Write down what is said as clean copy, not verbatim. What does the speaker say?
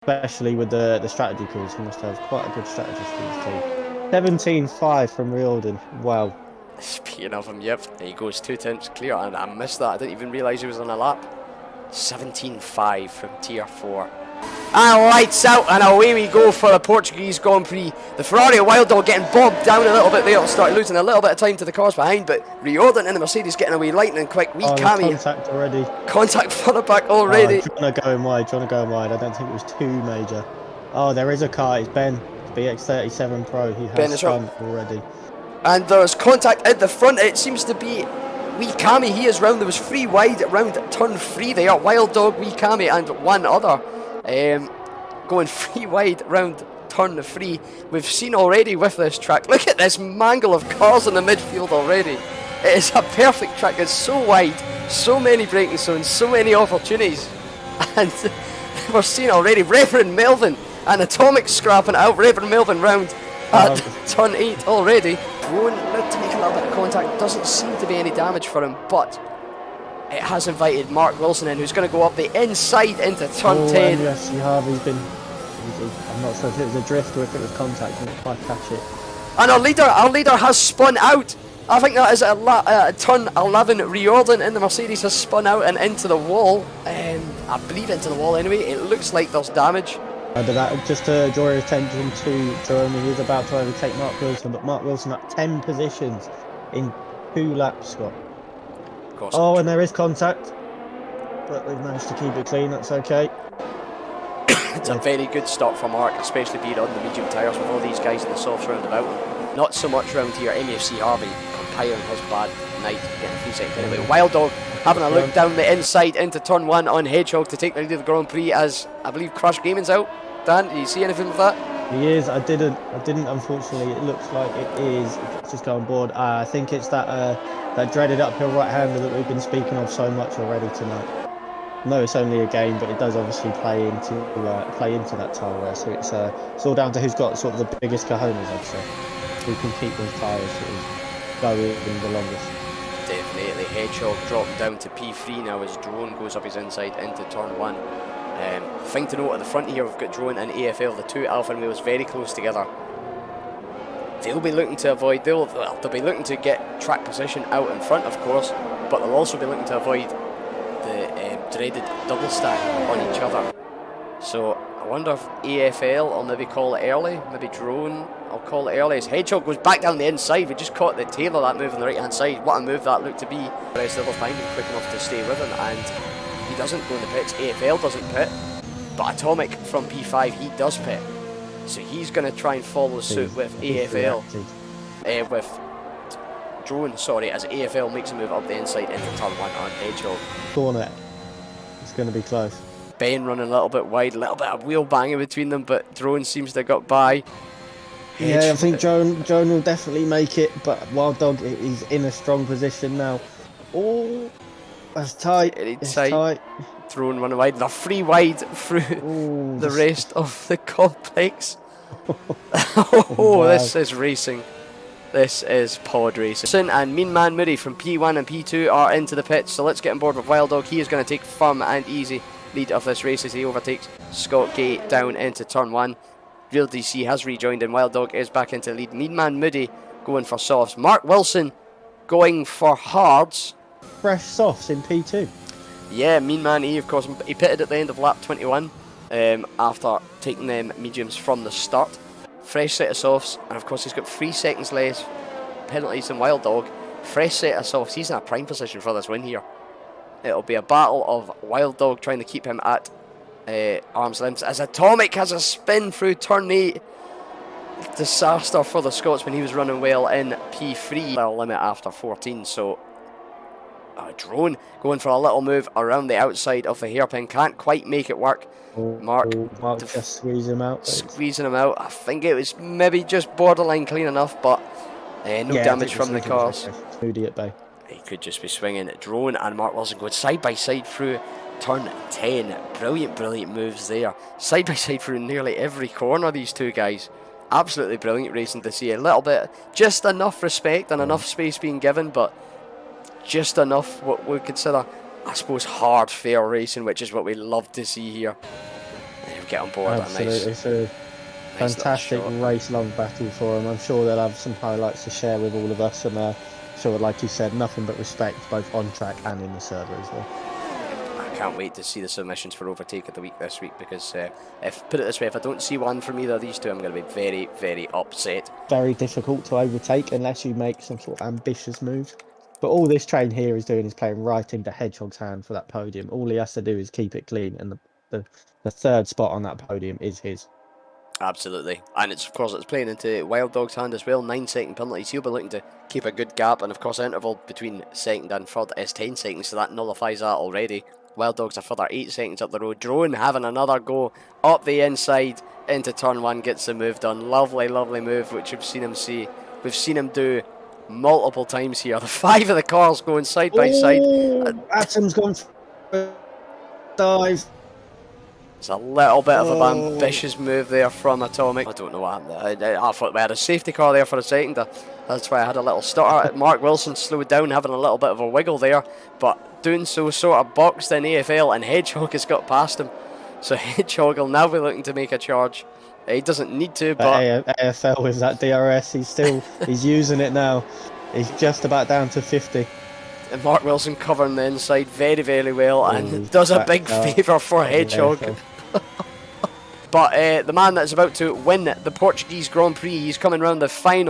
especially with the strategy calls. He must have quite a good strategist for his team. 17-5 from Riordan. Wow. Speaking of him, yep, he goes 2 attempts clear, and I missed that. I didn't even realise he was on a lap. 17-5 from tier 4. And lights out, and away we go for the Portuguese Grand Prix. The Ferrari Wild Dog getting bogged down a little bit there, start losing a little bit of time to the cars behind, but Riordan in the Mercedes getting away lightning quick. Cami. Contact already. Contact further back already. Trying to go wide, I don't think it was too major. Oh, there is a car. It's Ben. It's BX37 Pro. He has spun already. And there's contact at the front. It seems to be Cami. He is round. There was 3 wide round turn 3 there. Wild Dog, Cami, and one other. Going 3 wide round turn 3. We've seen already with this track. Look at this mangle of cars in the midfield already. It is a perfect track. It's so wide, so many braking zones, so many opportunities. And we're seeing already Reverend Melvin and Atomic scrapping out. Reverend Melvin round at turn 8 already. Drone looked to make a little bit of contact. Doesn't seem to be any damage for him, but it has invited Mark Wilson in, who's going to go up the inside into turn 10. Yes, you have. I'm not sure if it was a drift or if it was contact. I didn't quite catch it. And our leader has spun out. I think that is turn 11. Riordan in the Mercedes has spun out and into the wall. I believe into the wall anyway. It looks like there's damage. Just to draw your attention to Jerome, he is about to overtake Mark Wilson, but Mark Wilson at 10 positions in 2 laps, Scott. Oh, and there is contact, but we've managed to keep it clean. That's okay. It's a very good stop for Mark, especially being on the medium tyres with all these guys in the softs round about him. Not so much round here. MFC Harvey compiling his bad night, getting 3 seconds anyway. Wild Dog having a look down the inside into turn 1 on Hedgehog to take the lead of the Grand Prix, as I believe Crush Gaming's out. Dan, do you see anything with that? He is. I didn't. Unfortunately, it looks like it is. It's just going board. I think it's that dreaded uphill right-hander that we've been speaking of so much already tonight. No, it's only a game, but it does obviously play into that tyre wear. So it's all down to who's got sort of the biggest cojones, I'd say. Who can keep those tyres sort of going the longest. Definitely. Hedgehog dropping down to P3 now as Drone goes up his inside into turn 1. Thing to note at the front here, we've got Drone and AFL, the 2 Alpha and wheels very close together. They'll be looking to avoid, they'll be looking to get track position out in front, of course, but they'll also be looking to avoid the dreaded double stack on each other. So I wonder if AFL will maybe call it early, maybe Drone will call it early. As Hedgehog goes back down the inside, we just caught the tail of that move on the right hand side. What a move that looked to be. The rest of the time him quick enough to stay with him, and he doesn't go in the pits. AFL doesn't pit, but Atomic from P5, he does pit. So he's going to try and follow suit with AFL, with Drone, sorry, as AFL makes a move up the inside into turn 1 on Hedgehog. Corner. It's going to be close. Ben running a little bit wide, a little bit of wheel banging between them, but Drone seems to have got by. Yeah, I think Joan will definitely make it, but Wild Dog, he's in a strong position now. Oh, that's tight. It's tight. Drone running wide. They're 3 wide through the rest of the complex. Wow. This is racing. This is pod racing. And Mean Man Moody from P1 and P2 are into the pits, so let's get on board with Wild Dog. He is going to take firm and easy lead of this race as he overtakes Scott Gay down into turn 1. Real DC has rejoined and Wild Dog is back into the lead. Mean Man Moody going for softs. Mark Wilson going for hards. Fresh softs in P2. Yeah, Mean Man, he pitted at the end of lap 21 after taking them mediums from the start. Fresh set of softs, and of course he's got 3 seconds less penalties than Wild Dog. Fresh set of softs, he's in a prime position for this win here. It'll be a battle of Wild Dog trying to keep him at arm's length, as Atomic has a spin through turn 8. Disaster for the Scotsman. He was running well in P3. Their limit after 14, so Drone going for a little move around the outside of the hairpin, can't quite make it work. Mark just squeezing him out. Squeezing him out. I think it was maybe just borderline clean enough, but no damage from the cars. Moody at bay. He could just be swinging. Drone and Mark Wilson going side by side through turn 10. Brilliant moves there. Side by side through nearly every corner, these two guys. Absolutely brilliant racing to see. A little bit, just enough respect and enough space being given, but just enough what we consider, I suppose, hard, fair racing, which is what we love to see here. get on board. Absolutely. It's a fantastic race-long battle for them. I'm sure they'll have some highlights to share with all of us, and sure, like you said, nothing but respect both on track and in the server as well. I can't wait to see the submissions for overtake of the week this week, because put it this way, if I don't see one from either of these two, I'm going to be very, very upset. Very difficult to overtake unless you make some sort of ambitious move. But all this train here is doing is playing right into Hedgehog's hand for that podium. All he has to do is keep it clean, and the third spot on that podium is his. Absolutely, and of course it's playing into Wild Dog's hand as well. 9-second penalties. He'll be looking to keep a good gap, and of course the interval between second and third is 10 seconds, so that nullifies that already. Wild Dog's a further 8 seconds up the road. Drone having another go up the inside into turn 1, gets the move done. Lovely, lovely move, which we've seen him do multiple times here. The 5 of the cars going side by side. Atom's gone for a dive. It's a little bit of an ambitious move there from Atomic. I don't know what happened. I thought we had a safety car there for a second. That's why I had a little stutter. Mark Wilson slowed down, having a little bit of a wiggle there, but doing so sort of boxed in AFL, and Hedgehog has got past him. So Hedgehog will now be looking to make a charge. He doesn't need to, but AFL with that DRS, he's using it now. He's just about down to 50. And Mark Wilson covering the inside very, very well, and does a big favour for Hedgehog. But the man that's about to win the Portuguese Grand Prix, he's coming round the final.